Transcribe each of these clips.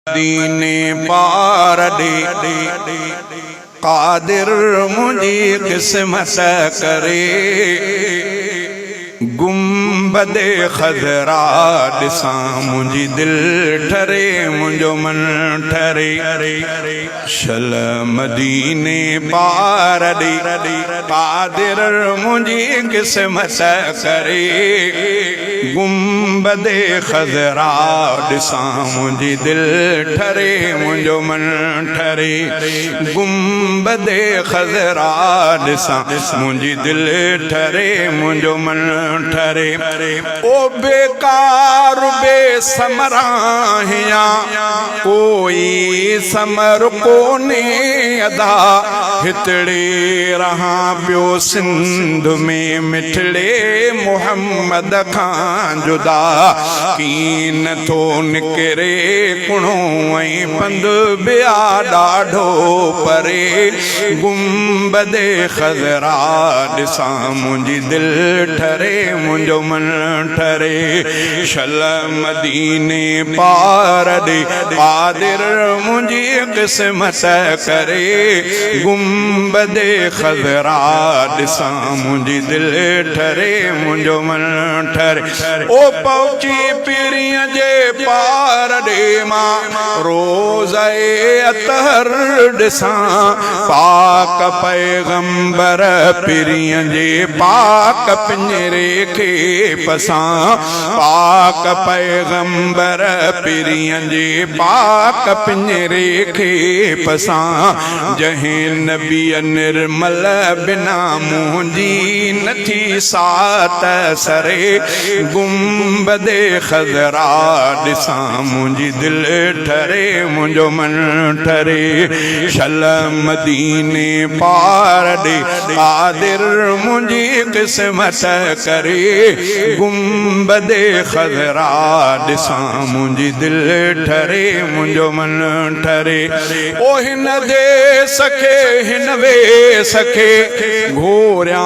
दीने पार दे कादिर मुझी किस्मत करे गुंबदे खजरा दिसां मुझी दिल ठरे मुझो मन ठरे शल मदीने पार दे कादिर मुझी किस्मत करे गुंबदे खजरा दिसां मुझी दिल ठरे मुझो मन ठरे गुंबदे खजरा दिसां मुझी दिल ठरे मुझो मन ठरे ओ बेकार बेसमराहिया कोई समर कोने अदा हितड़े रहा पियो सिंध में मिठड़े मोहम्मद खां जुदा कीन थो निकरे कुणो ऐं पंध बिया ॾाढो परे गुंबदे खजरा ॾिसां मुंहिंजी दिल ठरे मुझो मन ठरे शल मदीने पार दे कादिर मुझी किस्मत करे गुंबदे खजरा दिसां मुझी दिल ठरे मुझो मन ठरे ओ पहुची पीरिय जे पार दे मां रोज़े अतहर दिसां पाक पैगंबर पीरिय जे पाक पिंजरे के पसां पाक पैगंबर पीरियन जे पाक पिंजरे के पसां जहीं नबी निर्मल बिना मुंहिंजी नथी सात सरे गुंबदे खजरा दिसां मुंहिंजी दिल ठरे मुझो मन ठरे शल मदीने पार दे कादिर मुंहिंजी किस्मत करे गुंबदे खजरा दिसां मुंहिंजी दिल ठरे मुझो मन ठरे ओ हिन दे सखे हिन वे सखे घोरिया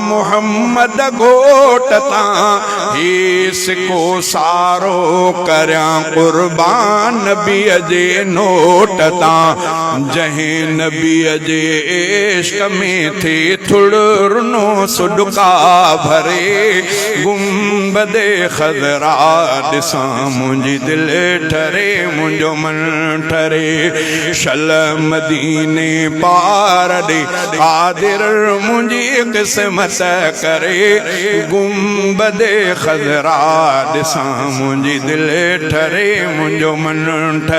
मोहम्मद घोट तां हेस को सारो करया कुर्बान नबीअ जे नोट तां जहीं नबीअ जे इश्क में थे थुड़नो सुडका भरे गुंबदे खजरा दिसां मुंहिंजी दिल ठरे मुझो मन ठरे शल मदीने पार दे कादिर मुंहिंजी किस्मत करे गुंबदे खजरा दिसां मुंहिंजी दिल ठरे मुझो मन ठरे।